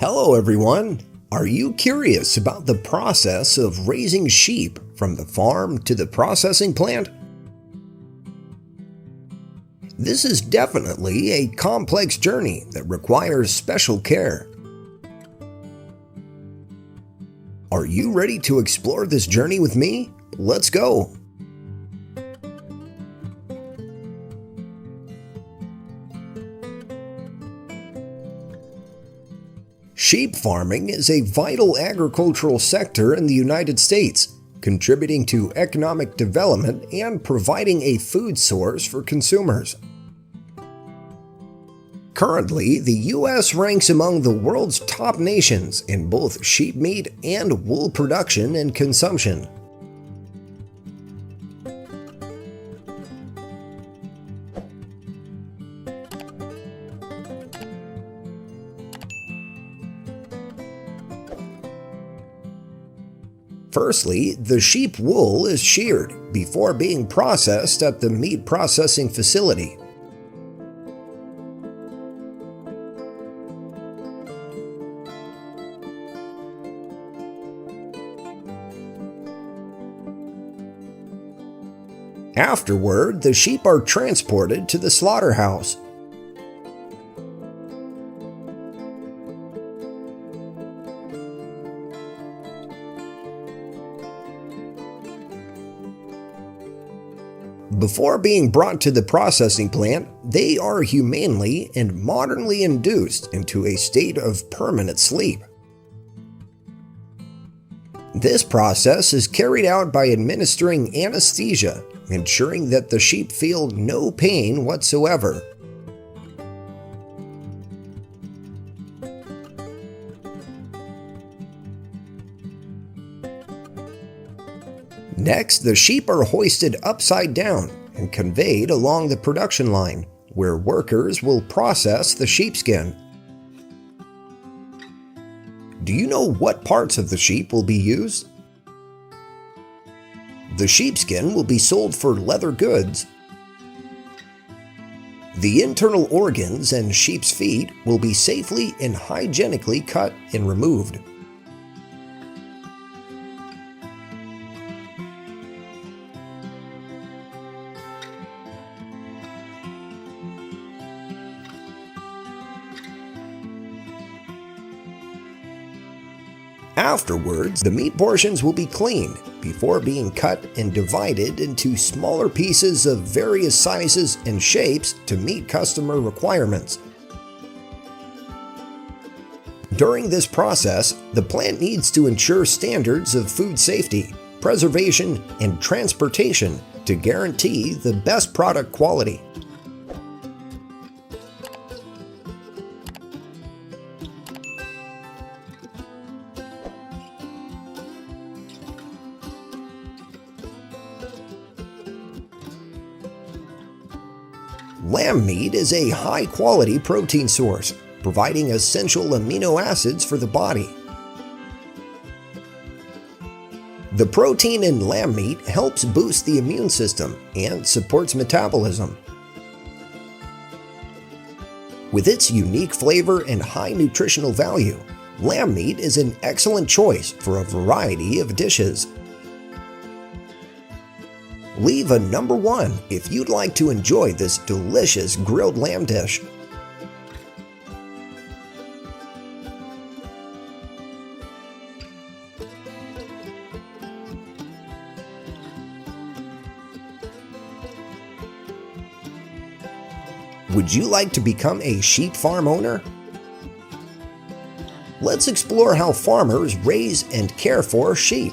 Hello everyone! Are you curious about the process of raising sheep from the farm to the processing plant? This is definitely a complex journey that requires special care. Are you ready to explore this journey with me? Let's go! Sheep farming is a vital agricultural sector in the United States, contributing to economic development and providing a food source for consumers. Currently, the U.S. ranks among the world's top nations in both sheep meat and wool production and consumption. Firstly, the sheep wool is sheared before being processed at the meat processing facility. Afterward, the sheep are transported to the slaughterhouse. Before being brought to the processing plant, they are humanely and modernly induced into a state of permanent sleep. This process is carried out by administering anesthesia, ensuring that the sheep feel no pain whatsoever. Next, the sheep are hoisted upside down and conveyed along the production line, where workers will process the sheepskin. Do you know what parts of the sheep will be used? The sheepskin will be sold for leather goods. The internal organs and sheep's feet will be safely and hygienically cut and removed. Afterwards, the meat portions will be cleaned before being cut and divided into smaller pieces of various sizes and shapes to meet customer requirements. During this process, the plant needs to ensure standards of food safety, preservation, and transportation to guarantee the best product quality. Lamb meat is a high-quality protein source, providing essential amino acids for the body. The protein in lamb meat helps boost the immune system and supports metabolism. With its unique flavor and high nutritional value, lamb meat is an excellent choice for a variety of dishes. Leave a number 1 if you'd like to enjoy this delicious grilled lamb dish. Would you like to become a sheep farm owner? Let's explore how farmers raise and care for sheep.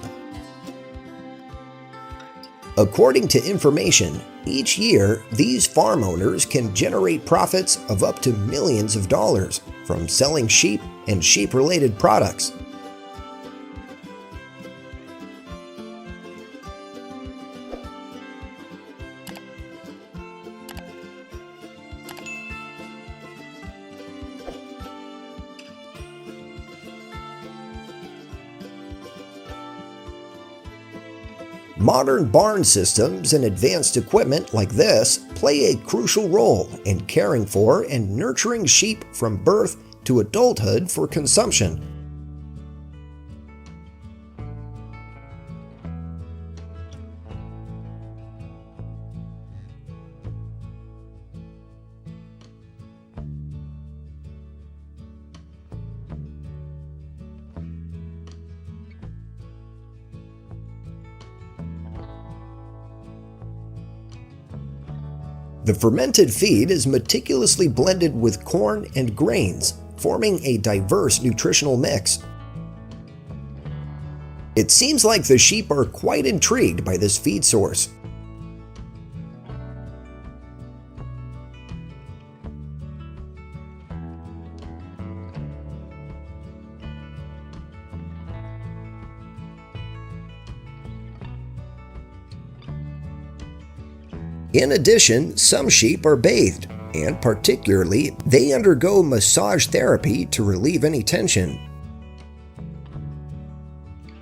According to information, each year these farm owners can generate profits of up to millions of dollars from selling sheep and sheep-related products. Modern barn systems and advanced equipment like this play a crucial role in caring for and nurturing sheep from birth to adulthood for consumption. The fermented feed is meticulously blended with corn and grains, forming a diverse nutritional mix. It seems like the sheep are quite intrigued by this feed source. In addition, some sheep are bathed, and particularly, they undergo massage therapy to relieve any tension.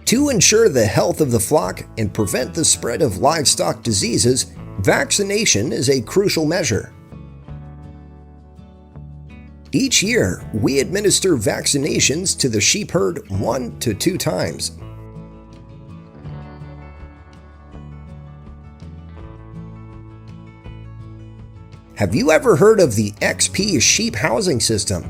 To ensure the health of the flock and prevent the spread of livestock diseases, vaccination is a crucial measure. Each year, we administer vaccinations to the sheep herd 1 to 2 times. Have you ever heard of the XP sheep housing system?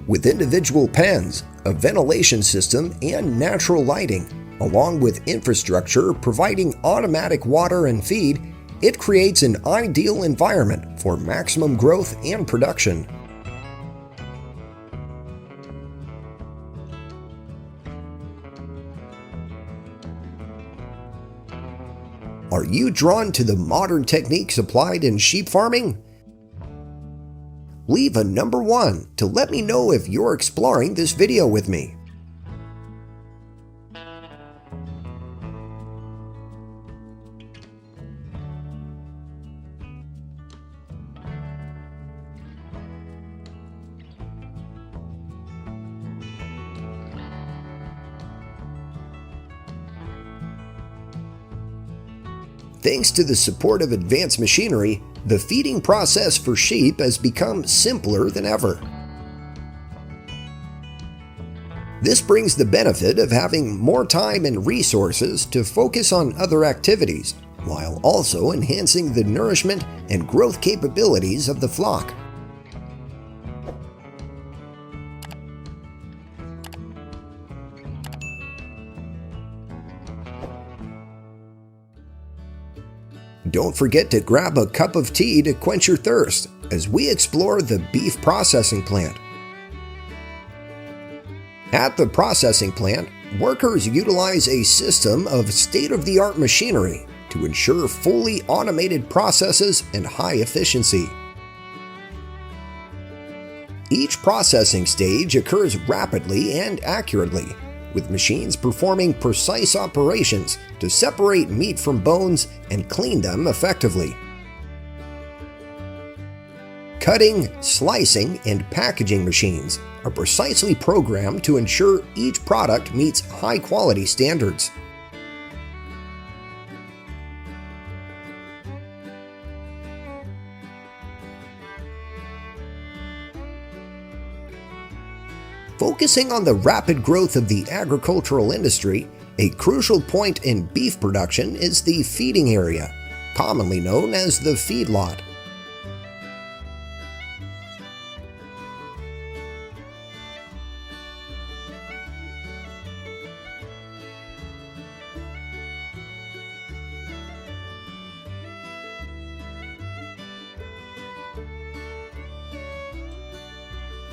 With individual pens, a ventilation system, and natural lighting, along with infrastructure providing automatic water and feed, it creates an ideal environment for maximum growth and production. Are you drawn to the modern techniques applied in sheep farming? Leave a number 1 to let me know if you're exploring this video with me. Thanks to the support of advanced machinery, the feeding process for sheep has become simpler than ever. This brings the benefit of having more time and resources to focus on other activities, while also enhancing the nourishment and growth capabilities of the flock. Don't forget to grab a cup of tea to quench your thirst as we explore the beef processing plant. At the processing plant, workers utilize a system of state-of-the-art machinery to ensure fully automated processes and high efficiency. Each processing stage occurs rapidly and accurately, with machines performing precise operations to separate meat from bones and clean them effectively. Cutting, slicing, and packaging machines are precisely programmed to ensure each product meets high-quality standards. Focusing on the rapid growth of the agricultural industry, a crucial point in beef production is the feeding area, commonly known as the feedlot.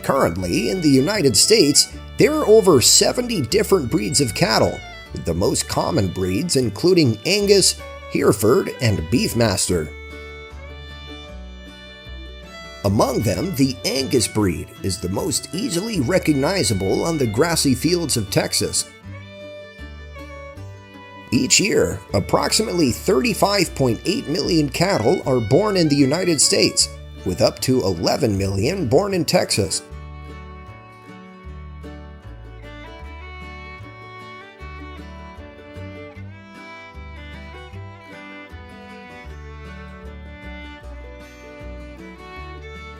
Currently, in the United States, there are over 70 different breeds of cattle, with the most common breeds including Angus, Hereford, and Beefmaster. Among them, the Angus breed is the most easily recognizable on the grassy fields of Texas. Each year, approximately 35.8 million cattle are born in the United States, with up to 11 million born in Texas.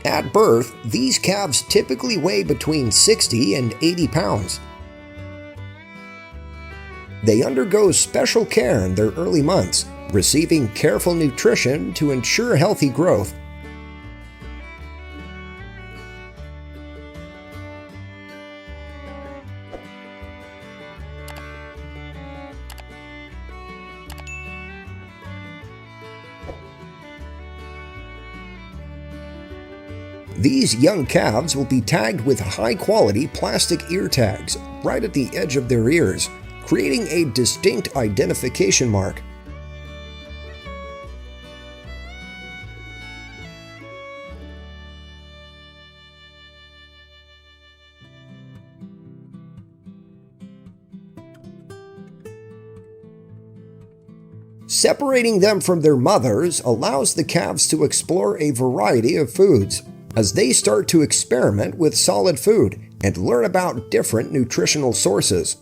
At birth, these calves typically weigh between 60 and 80 pounds. They undergo special care in their early months, receiving careful nutrition to ensure healthy growth. These young calves will be tagged with high-quality plastic ear tags right at the edge of their ears, creating a distinct identification mark. Separating them from their mothers allows the calves to explore a variety of foods, as they start to experiment with solid food and learn about different nutritional sources.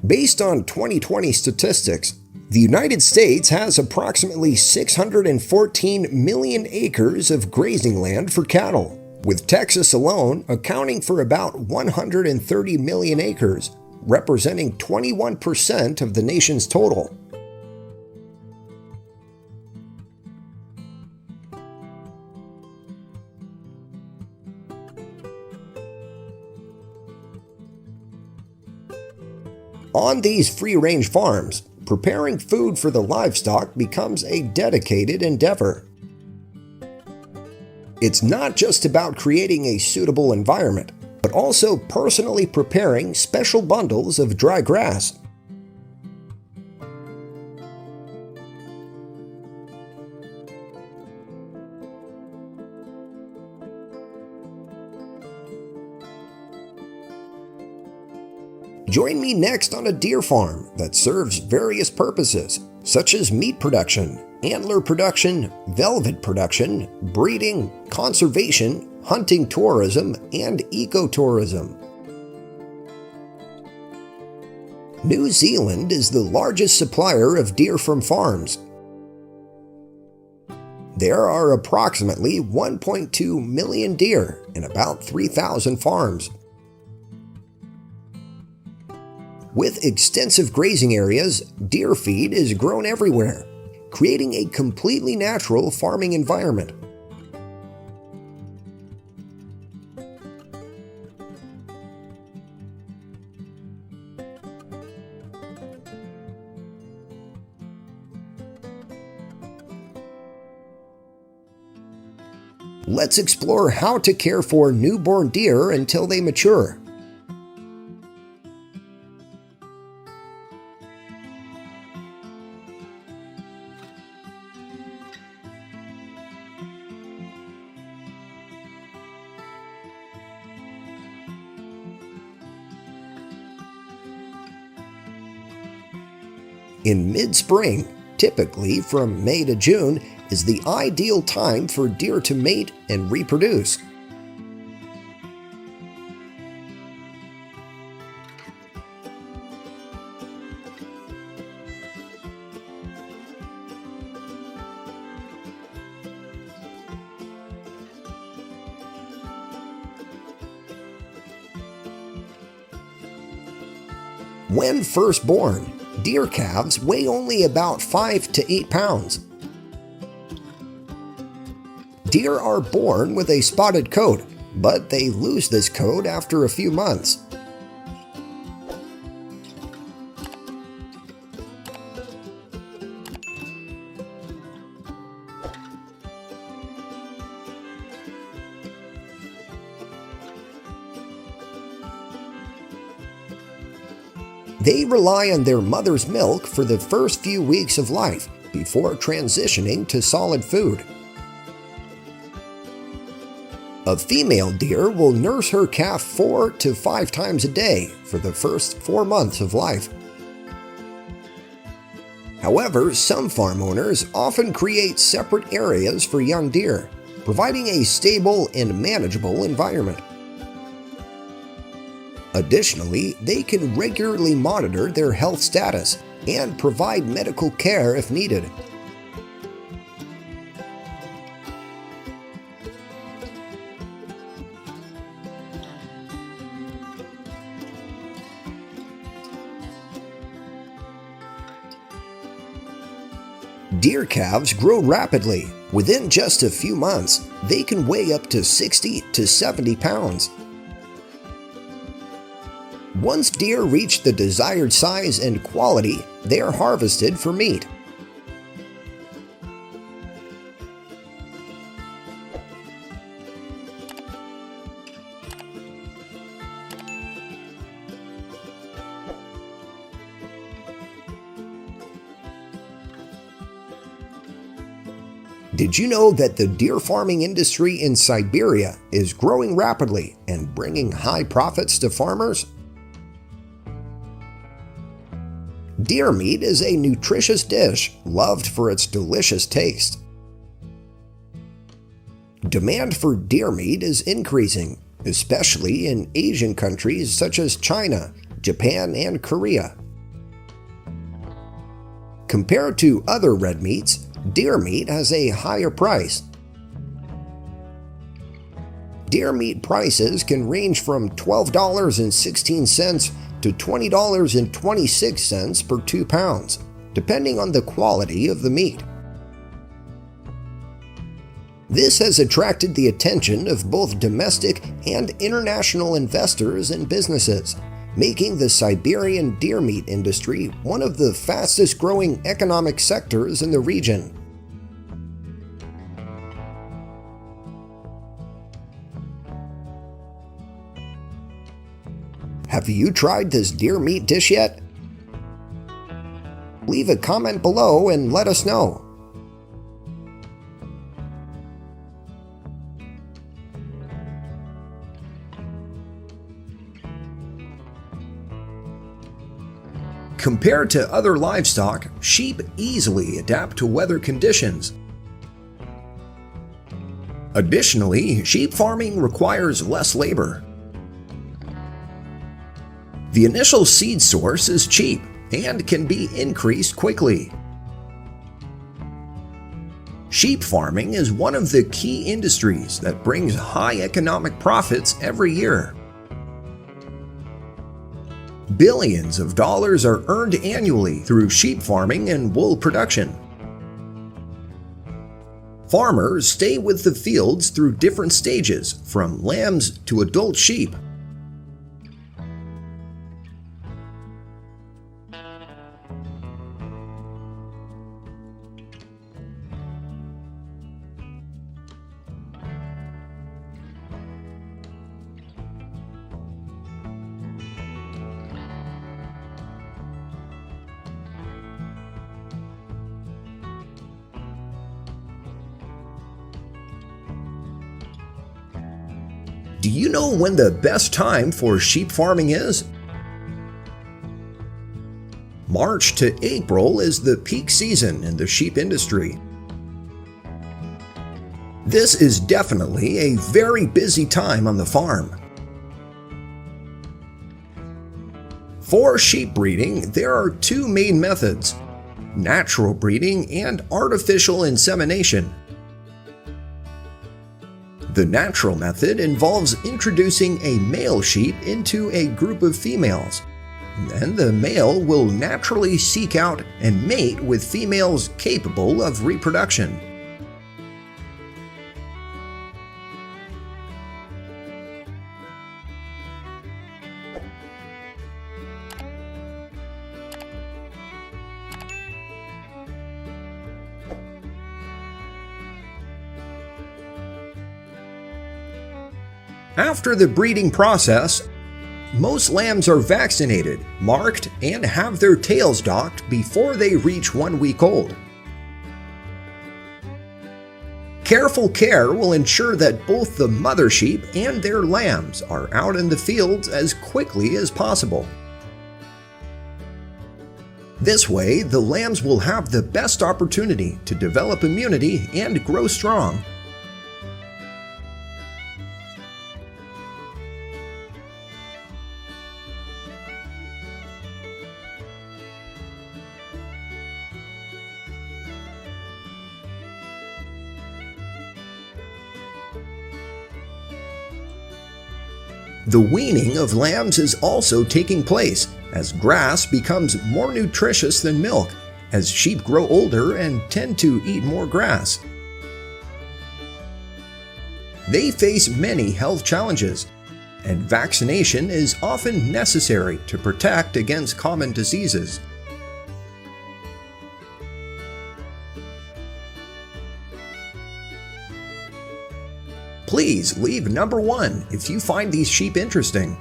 Based on 2020 statistics, the United States has approximately 614 million acres of grazing land for cattle, with Texas alone accounting for about 130 million acres, representing 21% of the nation's total. On these free-range farms, preparing food for the livestock becomes a dedicated endeavor. It's not just about creating a suitable environment, but also personally preparing special bundles of dry grass. Join me next on a deer farm that serves various purposes, such as meat production, antler production, velvet production, breeding, conservation, hunting tourism, and ecotourism. New Zealand is the largest supplier of deer from farms. There are approximately 1.2 million deer in about 3,000 farms. With extensive grazing areas, deer feed is grown everywhere, creating a completely natural farming environment. Let's explore how to care for newborn deer until they mature. In mid-spring, typically from May to June, is the ideal time for deer to mate and reproduce. When first born, deer calves weigh only about 5 to 8 pounds. Deer are born with a spotted coat, but they lose this coat after a few months. They rely on their mother's milk for the first few weeks of life before transitioning to solid food. A female deer will nurse her calf 4 to 5 times a day for the first 4 months of life. However, some farm owners often create separate areas for young deer, providing a stable and manageable environment. Additionally, they can regularly monitor their health status and provide medical care if needed. Deer calves grow rapidly. Within just a few months, they can weigh up to 60 to 70 pounds. Once deer reach the desired size and quality, they are harvested for meat. Did you know that the deer farming industry in Siberia is growing rapidly and bringing high profits to farmers? Deer meat is a nutritious dish loved for its delicious taste. Demand for deer meat is increasing, especially in Asian countries such as China, Japan, and Korea. Compared to other red meats, deer meat has a higher price. Deer meat prices can range from $12.16 to $20.26 per 2 pounds, depending on the quality of the meat. This has attracted the attention of both domestic and international investors and businesses, making the Siberian deer meat industry one of the fastest growing economic sectors in the region. Have you tried this deer meat dish yet? Leave a comment below and let us know. Compared to other livestock, sheep easily adapt to weather conditions. Additionally, sheep farming requires less labor. The initial seed source is cheap and can be increased quickly. Sheep farming is one of the key industries that brings high economic profits every year. Billions of dollars are earned annually through sheep farming and wool production. Farmers stay with the fields through different stages, from lambs to adult sheep. Do you know when the best time for sheep farming is? March to April is the peak season in the sheep industry. This is definitely a very busy time on the farm. For sheep breeding, there are two main methods: natural breeding and artificial insemination. The natural method involves introducing a male sheep into a group of females. Then the male will naturally seek out and mate with females capable of reproduction. After the breeding process, most lambs are vaccinated, marked, and have their tails docked before they reach 1 week old. Careful care will ensure that both the mother sheep and their lambs are out in the fields as quickly as possible. This way, the lambs will have the best opportunity to develop immunity and grow strong. The weaning of lambs is also taking place as grass becomes more nutritious than milk as sheep grow older and tend to eat more grass. They face many health challenges, and vaccination is often necessary to protect against common diseases. Please leave number 1 if you find these sheep interesting.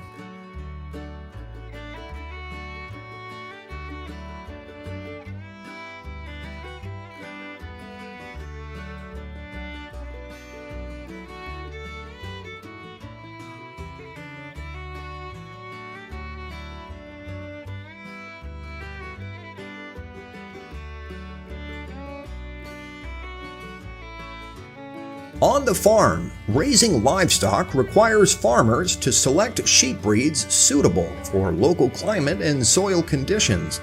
On the farm, raising livestock requires farmers to select sheep breeds suitable for local climate and soil conditions.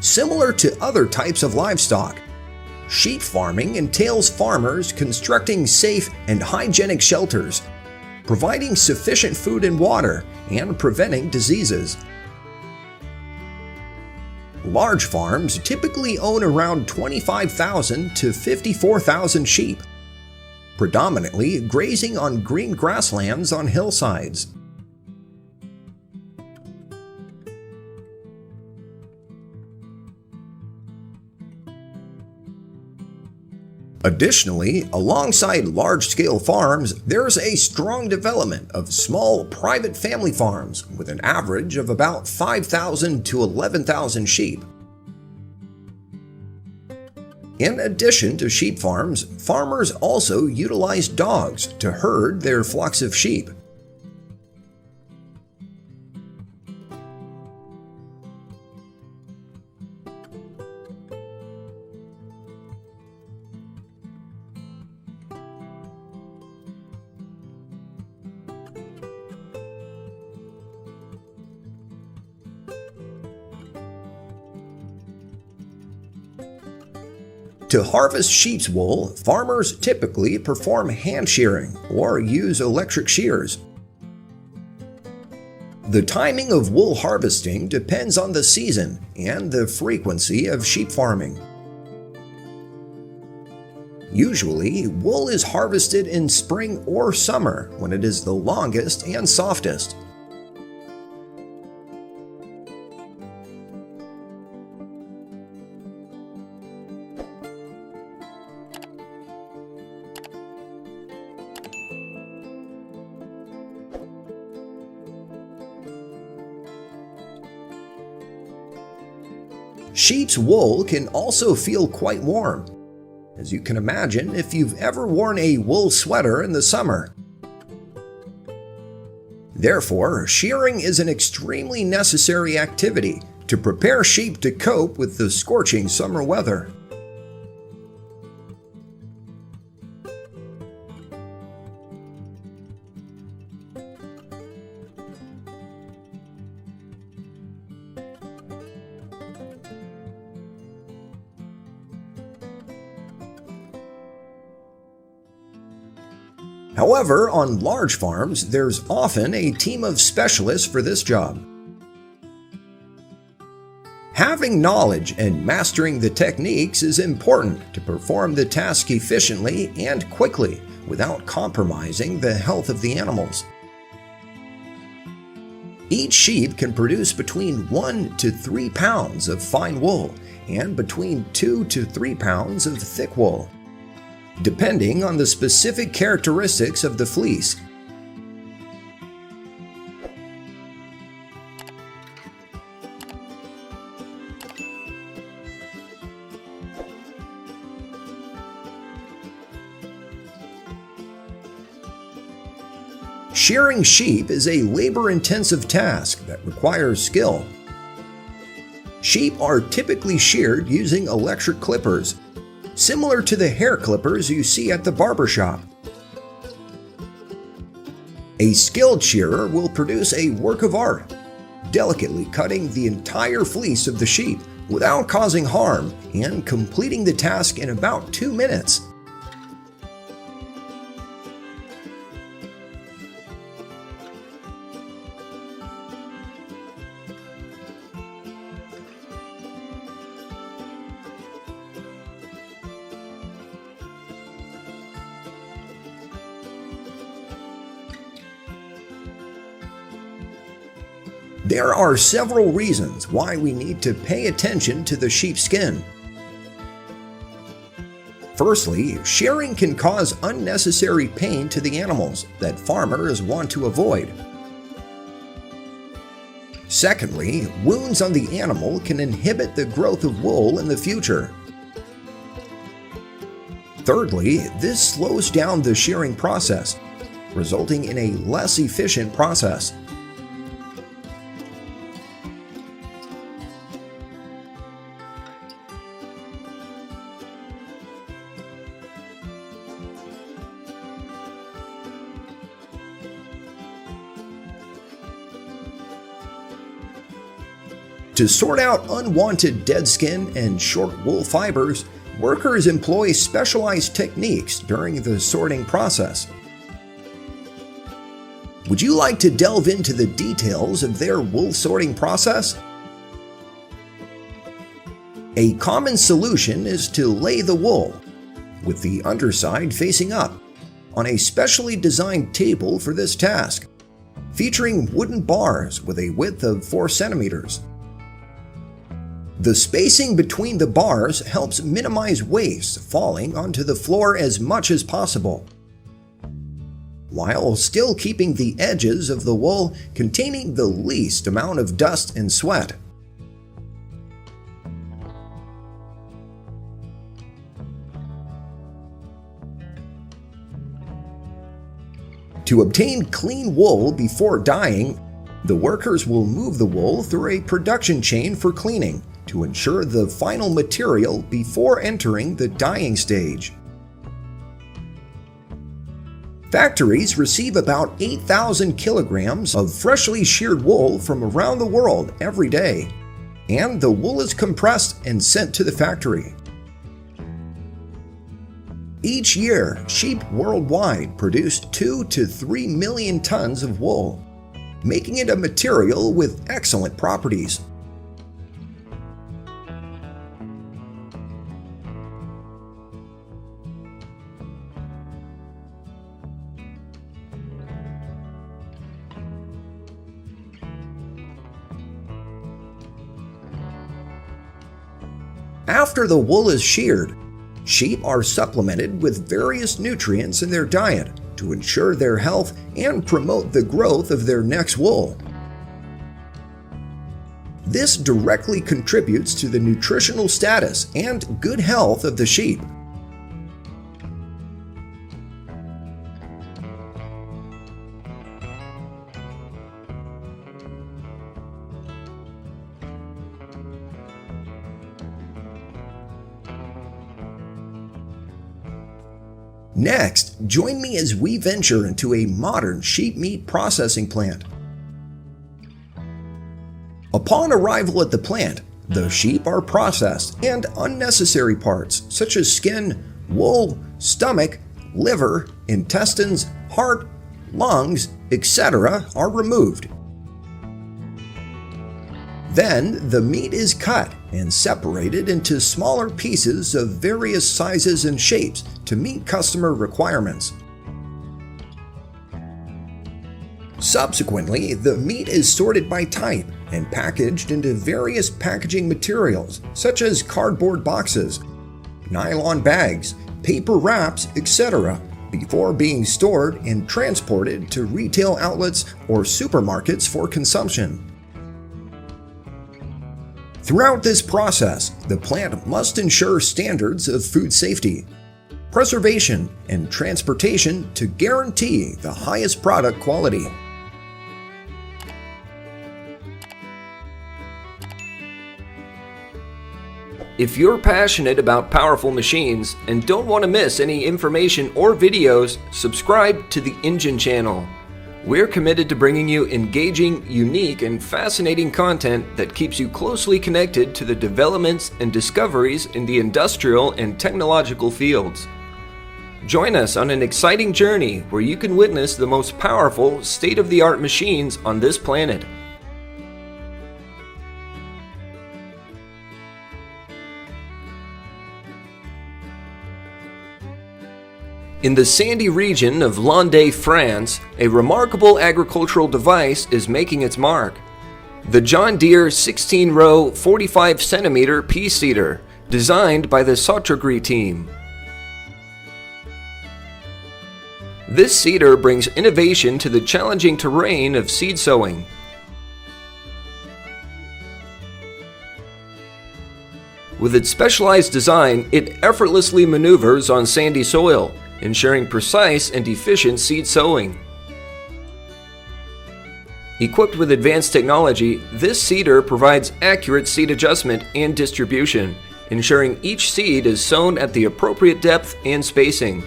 Similar to other types of livestock, sheep farming entails farmers constructing safe and hygienic shelters, providing sufficient food and water, and preventing diseases. Large farms typically own around 25,000 to 54,000 sheep, predominantly grazing on green grasslands on hillsides. Additionally, alongside large-scale farms, there's a strong development of small private family farms with an average of about 5,000 to 11,000 sheep. In addition to sheep farms, farmers also utilize dogs to herd their flocks of sheep. To harvest sheep's wool, farmers typically perform hand shearing or use electric shears. The timing of wool harvesting depends on the season and the frequency of sheep farming. Usually, wool is harvested in spring or summer when it is the longest and softest. Sheep's wool can also feel quite warm, as you can imagine if you've ever worn a wool sweater in the summer. Therefore, shearing is an extremely necessary activity to prepare sheep to cope with the scorching summer weather. However, on large farms, there's often a team of specialists for this job. Having knowledge and mastering the techniques is important to perform the task efficiently and quickly without compromising the health of the animals. Each sheep can produce between 1 to 3 pounds of fine wool and between 2 to 3 pounds of thick wool, depending on the specific characteristics of the fleece. Shearing sheep is a labor-intensive task that requires skill. Sheep are typically sheared using electric clippers, similar to the hair clippers you see at the barber shop. A skilled shearer will produce a work of art, delicately cutting the entire fleece of the sheep without causing harm and completing the task in about 2 minutes. There are several reasons why we need to pay attention to the sheep's skin. Firstly, shearing can cause unnecessary pain to the animals that farmers want to avoid. Secondly, wounds on the animal can inhibit the growth of wool in the future. Thirdly, this slows down the shearing process, resulting in a less efficient process. To sort out unwanted dead skin and short wool fibers, workers employ specialized techniques during the sorting process. Would you like to delve into the details of their wool sorting process? A common solution is to lay the wool, with the underside facing up, on a specially designed table for this task, featuring wooden bars with a width of 4 centimeters. The spacing between the bars helps minimize waste falling onto the floor as much as possible, while still keeping the edges of the wool containing the least amount of dust and sweat. To obtain clean wool before dyeing, the workers will move the wool through a production chain for cleaning to ensure the final material before entering the dyeing stage. Factories receive about 8,000 kilograms of freshly sheared wool from around the world every day, and the wool is compressed and sent to the factory. Each year, sheep worldwide produce 2 to 3 million tons of wool, making it a material with excellent properties. After the wool is sheared, sheep are supplemented with various nutrients in their diet to ensure their health and promote the growth of their next wool. This directly contributes to the nutritional status and good health of the sheep. Next, join me as we venture into a modern sheep meat processing plant. Upon arrival at the plant, the sheep are processed and unnecessary parts such as skin, wool, stomach, liver, intestines, heart, lungs, etc. are removed. Then the meat is cut and separated into smaller pieces of various sizes and shapes to meet customer requirements. Subsequently, the meat is sorted by type and packaged into various packaging materials such as cardboard boxes, nylon bags, paper wraps, etc., before being stored and transported to retail outlets or supermarkets for consumption. Throughout this process, the plant must ensure standards of food safety, preservation, and transportation to guarantee the highest product quality. If you're passionate about powerful machines and don't want to miss any information or videos, subscribe to the Engine channel. We're committed to bringing you engaging, unique, and fascinating content that keeps you closely connected to the developments and discoveries in the industrial and technological fields. Join us on an exciting journey where you can witness the most powerful, state-of-the-art machines on this planet. In the sandy region of Landais, France, a remarkable agricultural device is making its mark. The John Deere 16-row 45-centimeter pea seeder, designed by the Sautragri team. This seeder brings innovation to the challenging terrain of seed sowing. With its specialized design, it effortlessly maneuvers on sandy soil, ensuring precise and efficient seed sowing. Equipped with advanced technology, this seeder provides accurate seed adjustment and distribution, ensuring each seed is sown at the appropriate depth and spacing.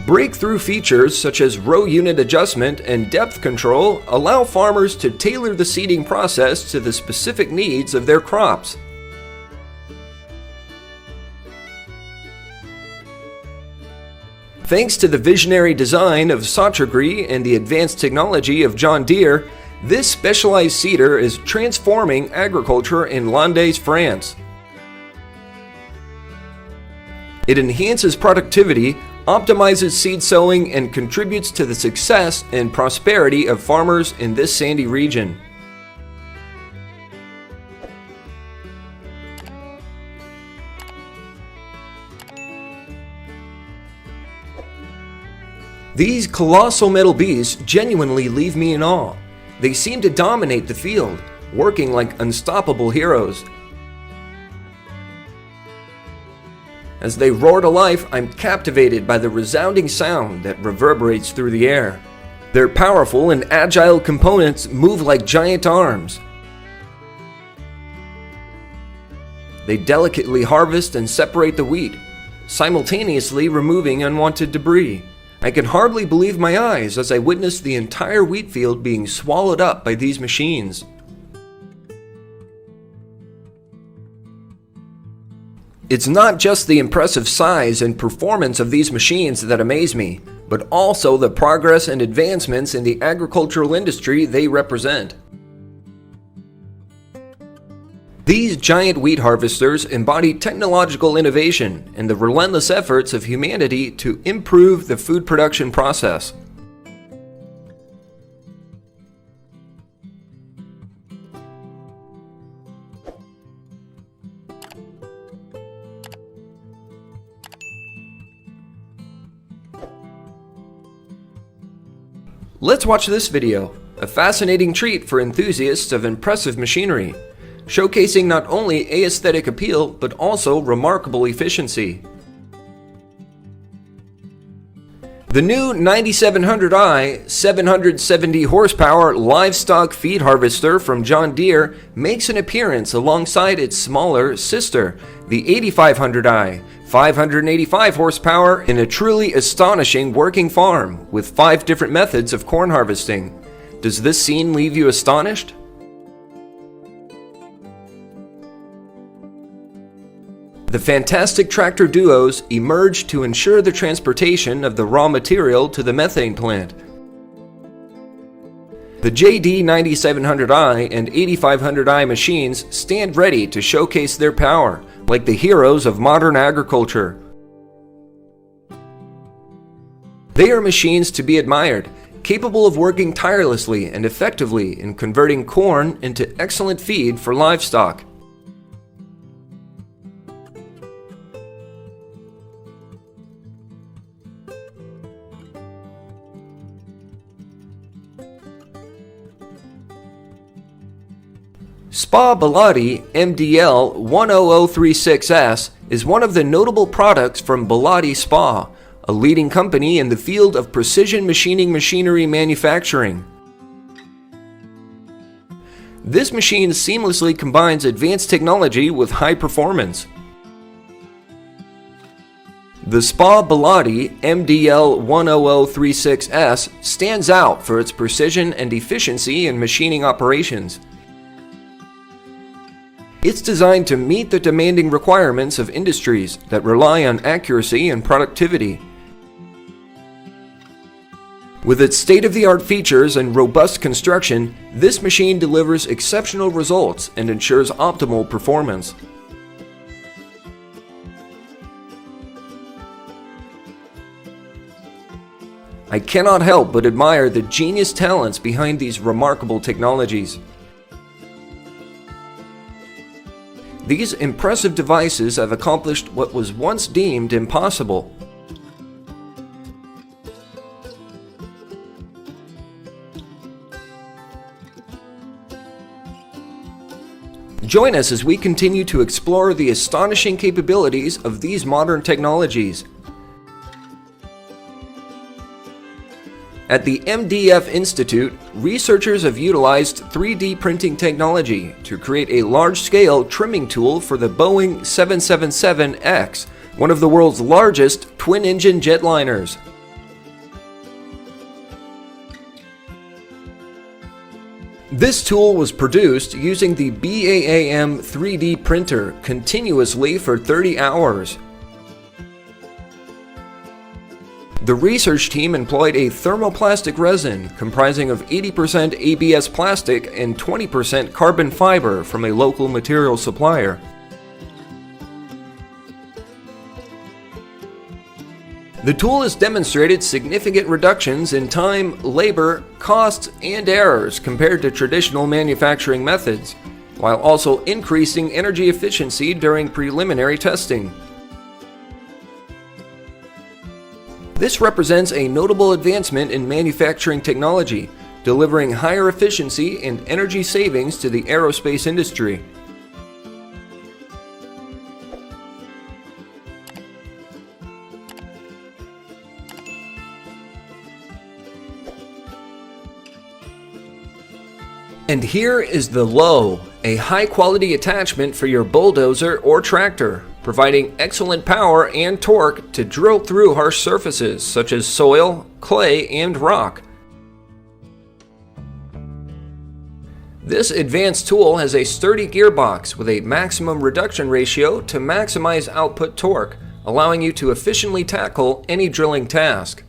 Breakthrough features such as row unit adjustment and depth control allow farmers to tailor the seeding process to the specific needs of their crops. Thanks to the visionary design of Sautragri and the advanced technology of John Deere, this specialized seeder is transforming agriculture in Landes, France. It enhances productivity, optimizes seed sowing, and contributes to the success and prosperity of farmers in this sandy region. These colossal metal beasts genuinely leave me in awe. They seem to dominate the field, working like unstoppable heroes. As they roar to life, I'm captivated by the resounding sound that reverberates through the air. Their powerful and agile components move like giant arms. They delicately harvest and separate the wheat, simultaneously removing unwanted debris. I can hardly believe my eyes as I witness the entire wheat field being swallowed up by these machines. It's not just the impressive size and performance of these machines that amaze me, but also the progress and advancements in the agricultural industry they represent. These giant wheat harvesters embody technological innovation and the relentless efforts of humanity to improve the food production process. Let's watch this video, a fascinating treat for enthusiasts of impressive machinery, showcasing not only aesthetic appeal but also remarkable efficiency. The new 9700i 770 horsepower livestock feed harvester from John Deere makes an appearance alongside its smaller sister, the 8500i 585 horsepower, in a truly astonishing working farm with 5 different methods of corn harvesting. Does this scene leave you astonished? The fantastic tractor duos emerged to ensure the transportation of the raw material to the methane plant. The JD 9700i and 8500i machines stand ready to showcase their power, like the heroes of modern agriculture. They are machines to be admired, capable of working tirelessly and effectively in converting corn into excellent feed for livestock. Spa Bilotti MDL 10036S is one of the notable products from Bilotti Spa, a leading company in the field of precision machining machinery manufacturing. This machine seamlessly combines advanced technology with high performance. The Spa Bilotti MDL 10036S stands out for its precision and efficiency in machining operations. It's designed to meet the demanding requirements of industries that rely on accuracy and productivity. With its state-of-the-art features and robust construction, this machine delivers exceptional results and ensures optimal performance. I cannot help but admire the genius talents behind these remarkable technologies. These impressive devices have accomplished what was once deemed impossible. Join us as we continue to explore the astonishing capabilities of these modern technologies. At the MDF Institute, researchers have utilized 3D printing technology to create a large-scale trimming tool for the Boeing 777X, one of the world's largest twin-engine jetliners. This tool was produced using the BAAM 3D printer continuously for 30 hours. The research team employed a thermoplastic resin comprising of 80% ABS plastic and 20% carbon fiber from a local material supplier. The tool has demonstrated significant reductions in time, labor, costs, and errors compared to traditional manufacturing methods, while also increasing energy efficiency during preliminary testing. This represents a notable advancement in manufacturing technology, delivering higher efficiency and energy savings to the aerospace industry. And here is the Low, a high-quality attachment for your bulldozer or tractor, providing excellent power and torque to drill through harsh surfaces such as soil, clay, and rock. This advanced tool has a sturdy gearbox with a maximum reduction ratio to maximize output torque, allowing you to efficiently tackle any drilling task.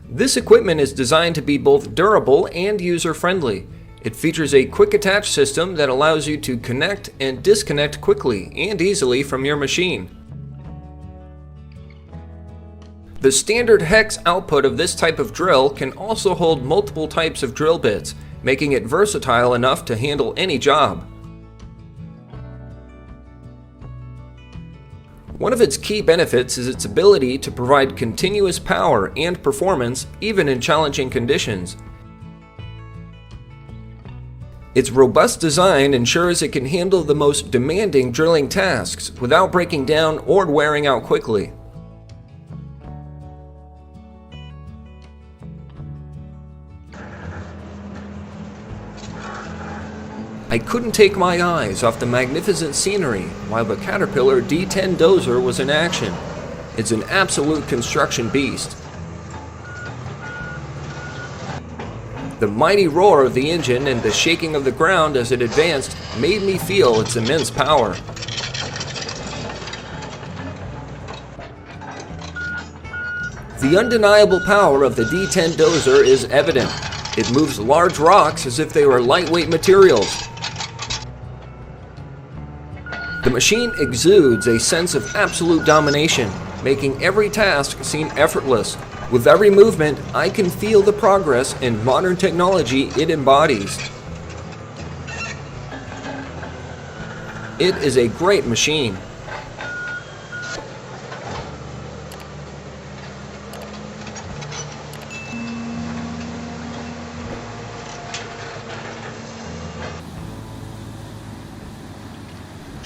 This equipment is designed to be both durable and user-friendly. It features a quick attach system that allows you to connect and disconnect quickly and easily from your machine. The standard hex output of this type of drill can also hold multiple types of drill bits, making it versatile enough to handle any job. One of its key benefits is its ability to provide continuous power and performance even in challenging conditions. Its robust design ensures it can handle the most demanding drilling tasks without breaking down or wearing out quickly. I couldn't take my eyes off the magnificent scenery while the Caterpillar D10 dozer was in action. It's an absolute construction beast. The mighty roar of the engine and the shaking of the ground as it advanced made me feel its immense power. The undeniable power of the D10 dozer is evident. It moves large rocks as if they were lightweight materials. The machine exudes a sense of absolute domination, making every task seem effortless. With every movement, I can feel the progress in modern technology it embodies. It is a great machine.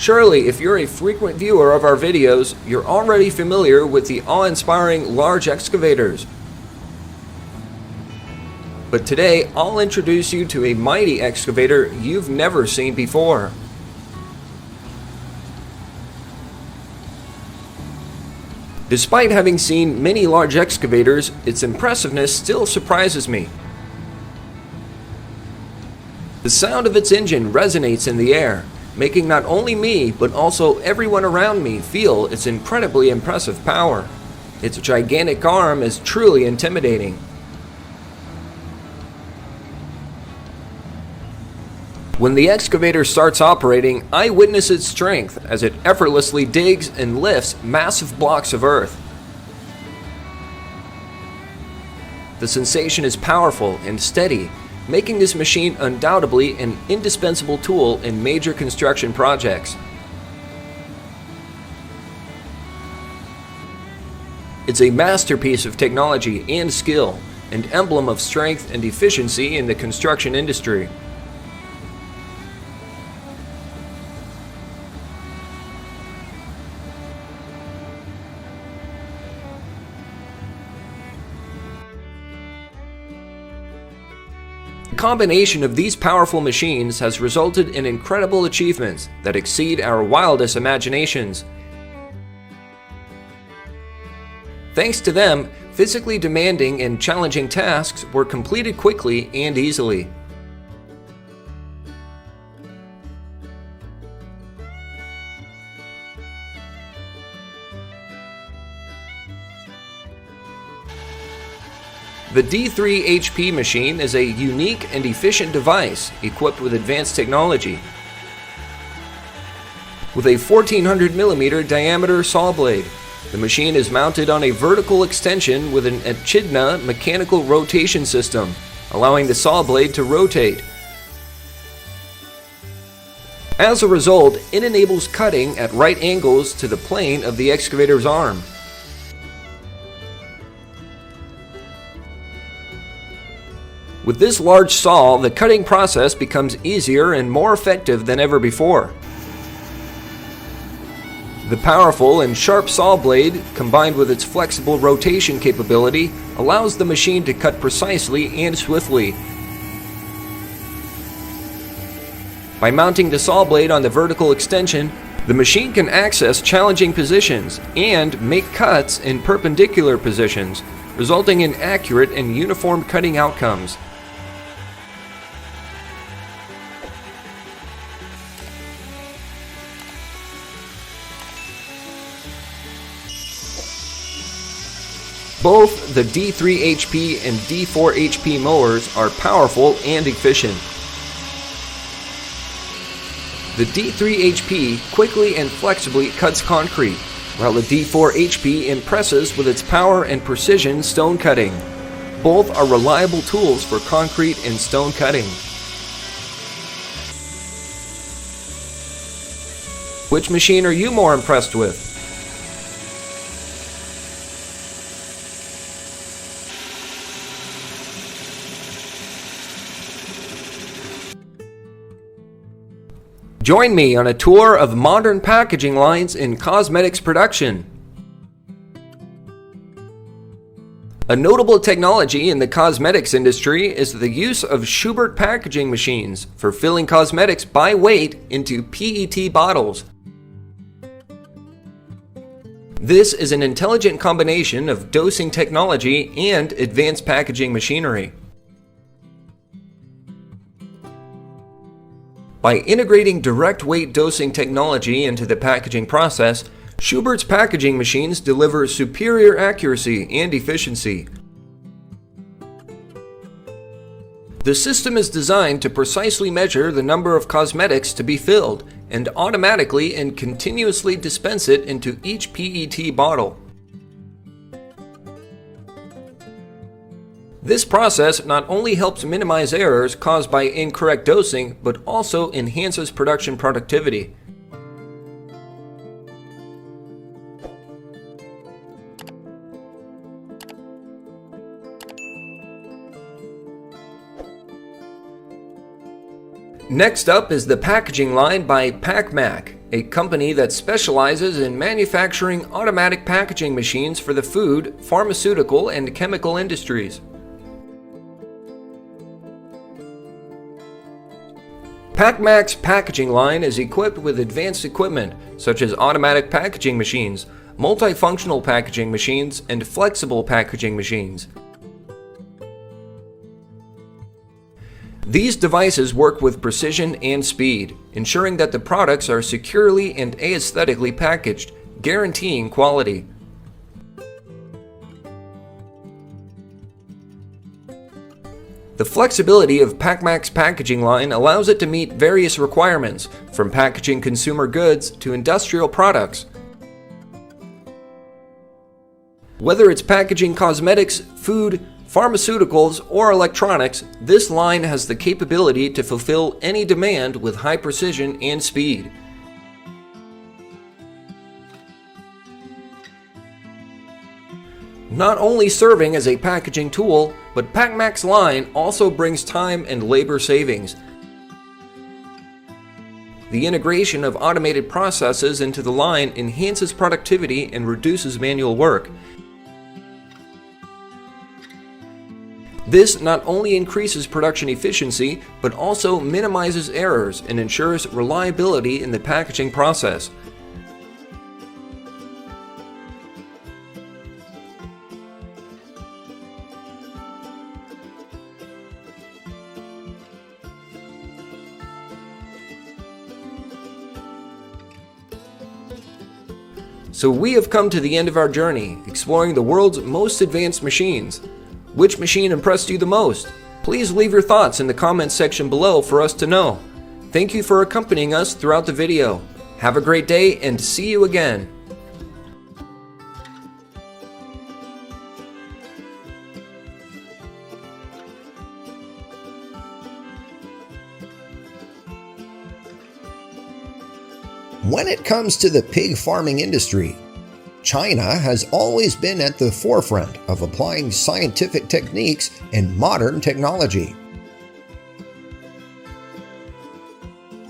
Surely, if you're a frequent viewer of our videos, you're already familiar with the awe-inspiring large excavators. But today, I'll introduce you to a mighty excavator you've never seen before. Despite having seen many large excavators, its impressiveness still surprises me. The sound of its engine resonates in the air, making not only me, but also everyone around me feel its incredibly impressive power. Its gigantic arm is truly intimidating. When the excavator starts operating, I witness its strength as it effortlessly digs and lifts massive blocks of earth. The sensation is powerful and steady, making this machine undoubtedly an indispensable tool in major construction projects. It's a masterpiece of technology and skill, an emblem of strength and efficiency in the construction industry. The combination of these powerful machines has resulted in incredible achievements that exceed our wildest imaginations. Thanks to them, physically demanding and challenging tasks were completed quickly and easily. The D3HP machine is a unique and efficient device equipped with advanced technology. With a 1400mm diameter saw blade, the machine is mounted on a vertical extension with an echidna mechanical rotation system, allowing the saw blade to rotate. As a result, it enables cutting at right angles to the plane of the excavator's arm. With this large saw, the cutting process becomes easier and more effective than ever before. The powerful and sharp saw blade, combined with its flexible rotation capability, allows the machine to cut precisely and swiftly. By mounting the saw blade on the vertical extension, the machine can access challenging positions and make cuts in perpendicular positions, resulting in accurate and uniform cutting outcomes. Both the D3HP and D4HP mowers are powerful and efficient. The D3HP quickly and flexibly cuts concrete, while the D4HP impresses with its power and precision stone cutting. Both are reliable tools for concrete and stone cutting. Which machine are you more impressed with? Join me on a tour of modern packaging lines in cosmetics production. A notable technology in the cosmetics industry is the use of Schubert packaging machines for filling cosmetics by weight into PET bottles. This is an intelligent combination of dosing technology and advanced packaging machinery. By integrating direct weight dosing technology into the packaging process, Schubert's packaging machines deliver superior accuracy and efficiency. The system is designed to precisely measure the number of cosmetics to be filled and automatically and continuously dispense it into each PET bottle. This process not only helps minimize errors caused by incorrect dosing, but also enhances production productivity. Next up is the packaging line by PacMac, a company that specializes in manufacturing automatic packaging machines for the food, pharmaceutical, and chemical industries. PacMac's packaging line is equipped with advanced equipment such as automatic packaging machines, multifunctional packaging machines, and flexible packaging machines. These devices work with precision and speed, ensuring that the products are securely and aesthetically packaged, guaranteeing quality. The flexibility of PacMac's packaging line allows it to meet various requirements, from packaging consumer goods to industrial products. Whether it's packaging cosmetics, food, pharmaceuticals, or electronics, this line has the capability to fulfill any demand with high precision and speed. Not only serving as a packaging tool, but PacMac's line also brings time and labor savings. The integration of automated processes into the line enhances productivity and reduces manual work. This not only increases production efficiency, but also minimizes errors and ensures reliability in the packaging process. So we have come to the end of our journey, exploring the world's most advanced machines. Which machine impressed you the most? Please leave your thoughts in the comments section below for us to know. Thank you for accompanying us throughout the video. Have a great day and see you again. When it comes to the pig farming industry, China has always been at the forefront of applying scientific techniques and modern technology.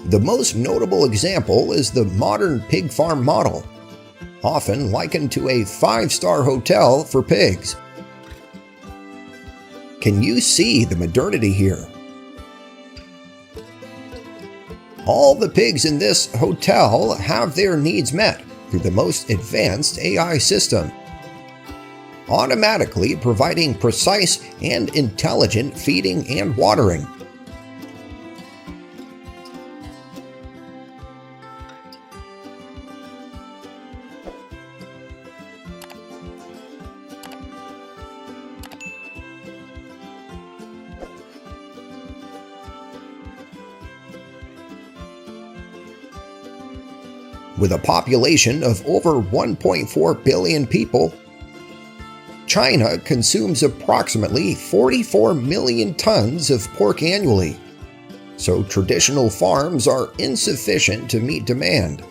The most notable example is the modern pig farm model, often likened to a five-star hotel for pigs. Can you see the modernity here? All the pigs in this hotel have their needs met through the most advanced AI system, automatically providing precise and intelligent feeding and watering. With a population of over 1.4 billion people, China consumes approximately 44 million tons of pork annually, so traditional farms are insufficient to meet demand.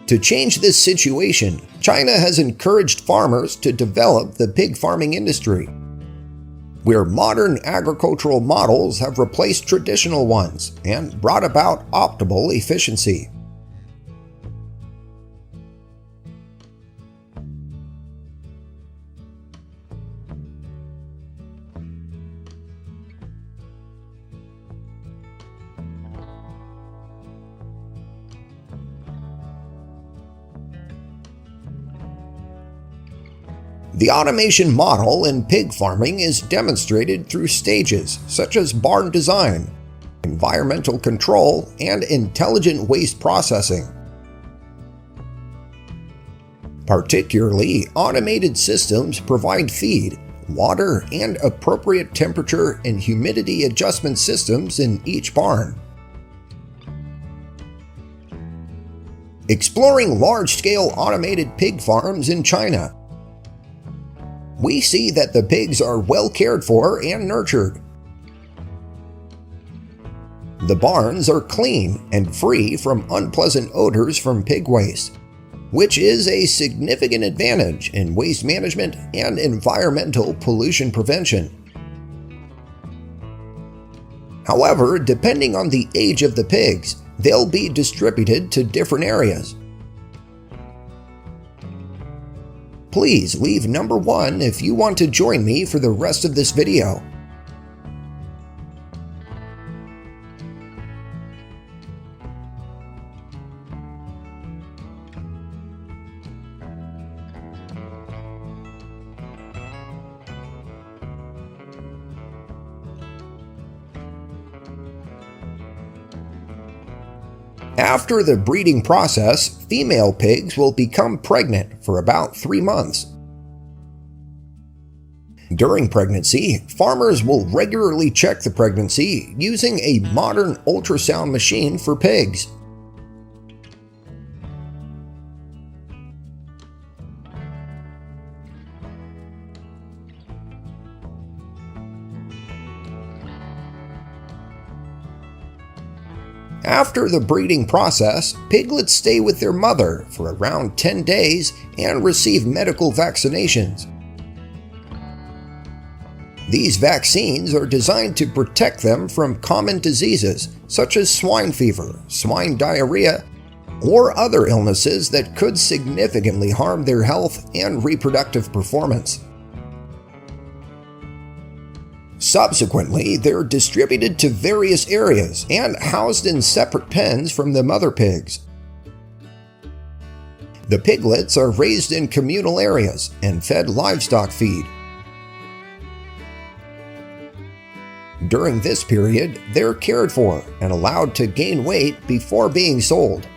To change this situation, China has encouraged farmers to develop the pig farming industry, where modern agricultural models have replaced traditional ones and brought about optimal efficiency. The automation model in pig farming is demonstrated through stages such as barn design, environmental control, and intelligent waste processing. Particularly, automated systems provide feed, water, and appropriate temperature and humidity adjustment systems in each barn. Exploring large-scale automated pig farms in China, we see that the pigs are well cared for and nurtured. The barns are clean and free from unpleasant odors from pig waste, which is a significant advantage in waste management and environmental pollution prevention. However, depending on the age of the pigs, they'll be distributed to different areas. Please leave number 1 if you want to join me for the rest of this video. After the breeding process, female pigs will become pregnant for about 3 months. During pregnancy, farmers will regularly check the pregnancy using a modern ultrasound machine for pigs. After the breeding process, piglets stay with their mother for around 10 days and receive medical vaccinations. These vaccines are designed to protect them from common diseases such as swine fever, swine diarrhea, or other illnesses that could significantly harm their health and reproductive performance. Subsequently, they're distributed to various areas and housed in separate pens from the mother pigs. The piglets are raised in communal areas and fed livestock feed. During this period, they're cared for and allowed to gain weight before being sold.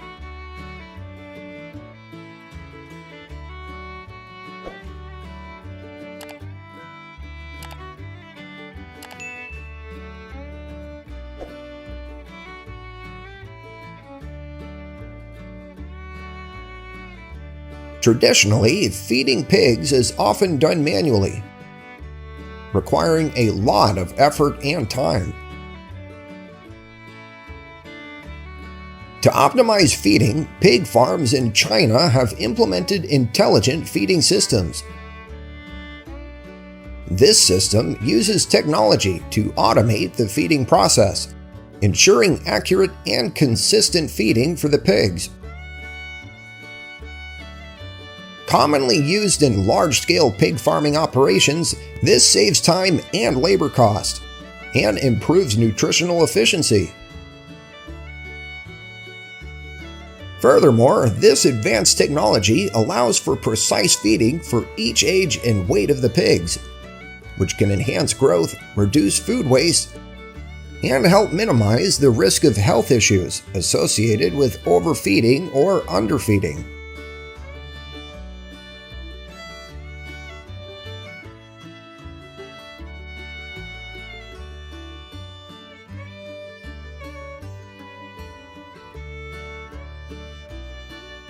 Traditionally, feeding pigs is often done manually, requiring a lot of effort and time. To optimize feeding, pig farms in China have implemented intelligent feeding systems. This system uses technology to automate the feeding process, ensuring accurate and consistent feeding for the pigs. Commonly used in large-scale pig farming operations, this saves time and labor cost, and improves nutritional efficiency. Furthermore, this advanced technology allows for precise feeding for each age and weight of the pigs, which can enhance growth, reduce food waste, and help minimize the risk of health issues associated with overfeeding or underfeeding.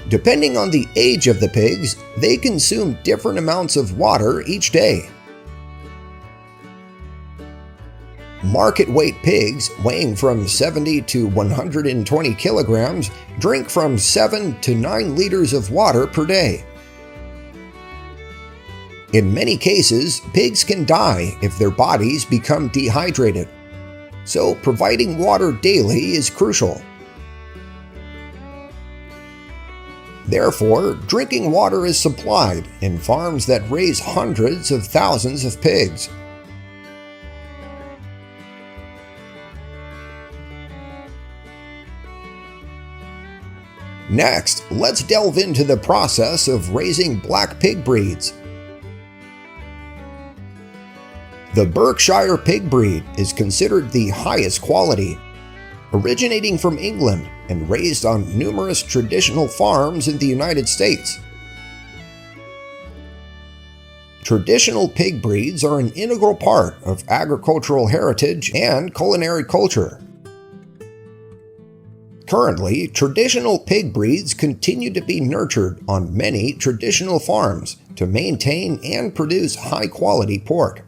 Depending on the age of the pigs, they consume different amounts of water each day. Market weight pigs weighing from 70 to 120 kilograms drink from 7 to 9 liters of water per day. In many cases, pigs can die if their bodies become dehydrated, so providing water daily is crucial. Therefore, drinking water is supplied in farms that raise hundreds of thousands of pigs. Next, let's delve into the process of raising black pig breeds. The Berkshire pig breed is considered the highest quality, originating from England and raised on numerous traditional farms in the United States. Traditional pig breeds are an integral part of agricultural heritage and culinary culture. Currently, traditional pig breeds continue to be nurtured on many traditional farms to maintain and produce high-quality pork.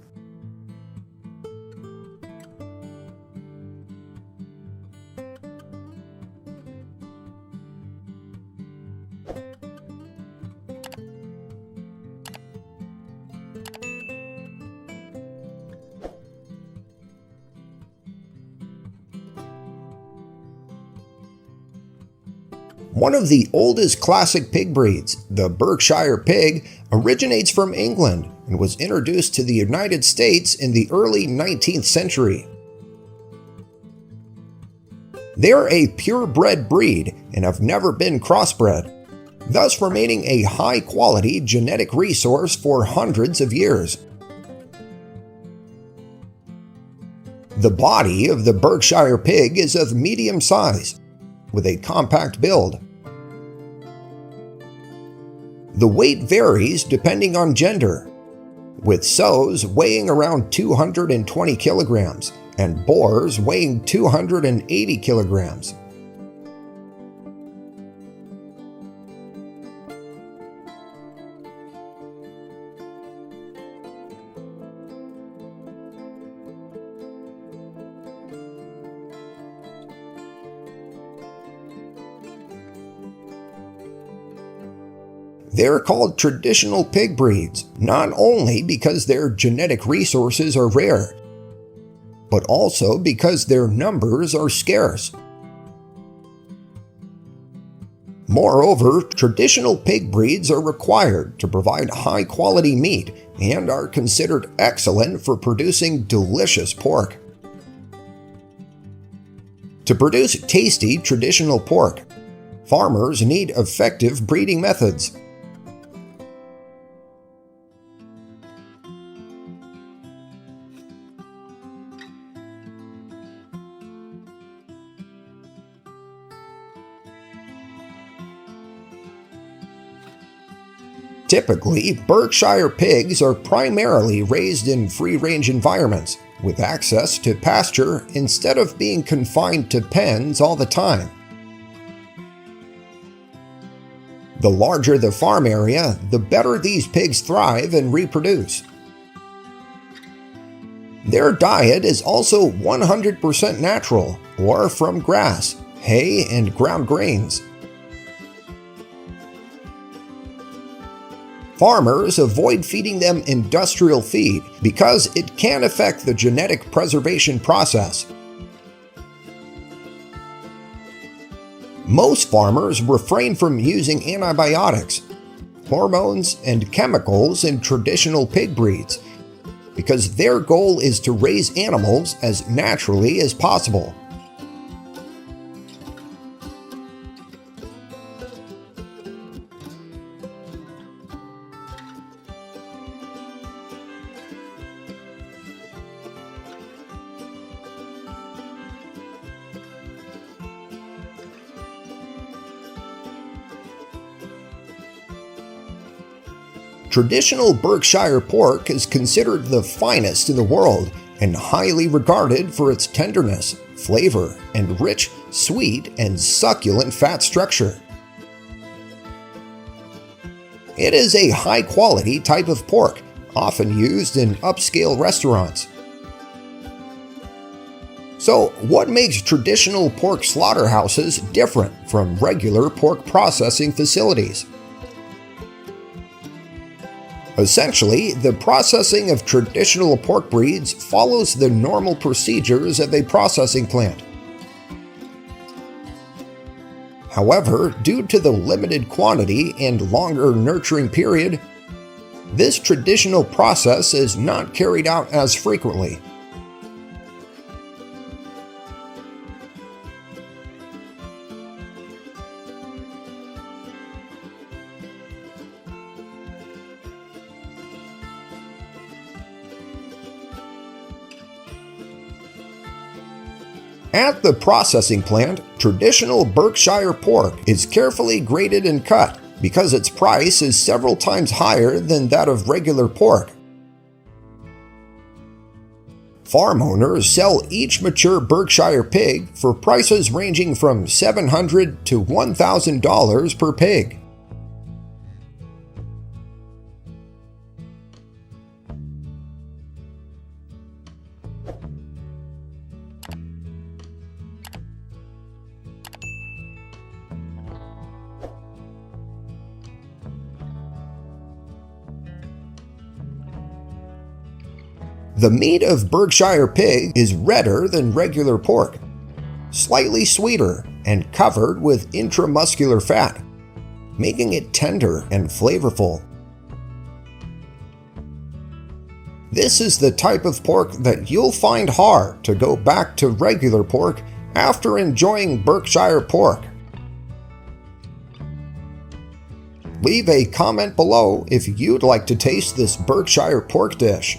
One of the oldest classic pig breeds, the Berkshire pig, originates from England and was introduced to the United States in the early 19th century. They are a purebred breed and have never been crossbred, thus remaining a high-quality genetic resource for hundreds of years. The body of the Berkshire pig is of medium size, with a compact build. The weight varies depending on gender, with sows weighing around 220 kilograms and boars weighing 280 kilograms. They're called traditional pig breeds, not only because their genetic resources are rare, but also because their numbers are scarce. Moreover, traditional pig breeds are required to provide high-quality meat and are considered excellent for producing delicious pork. To produce tasty traditional pork, farmers need effective breeding methods. Typically, Berkshire pigs are primarily raised in free-range environments, with access to pasture instead of being confined to pens all the time. The larger the farm area, the better these pigs thrive and reproduce. Their diet is also 100% natural, or from grass, hay, and ground grains. Farmers avoid feeding them industrial feed because it can affect the genetic preservation process. Most farmers refrain from using antibiotics, hormones, and chemicals in traditional pig breeds because their goal is to raise animals as naturally as possible. Traditional Berkshire pork is considered the finest in the world and highly regarded for its tenderness, flavor, and rich, sweet, and succulent fat structure. It is a high-quality type of pork, often used in upscale restaurants. So, what makes traditional pork slaughterhouses different from regular pork processing facilities? Essentially, the processing of traditional pork breeds follows the normal procedures of a processing plant. However, due to the limited quantity and longer nurturing period, this traditional process is not carried out as frequently. At the processing plant, traditional Berkshire pork is carefully graded and cut because its price is several times higher than that of regular pork. Farm owners sell each mature Berkshire pig for prices ranging from $700 to $1,000 per pig. The meat of Berkshire pig is redder than regular pork, slightly sweeter, and covered with intramuscular fat, making it tender and flavorful. This is the type of pork that you'll find hard to go back to regular pork after enjoying Berkshire pork. Leave a comment below if you'd like to taste this Berkshire pork dish.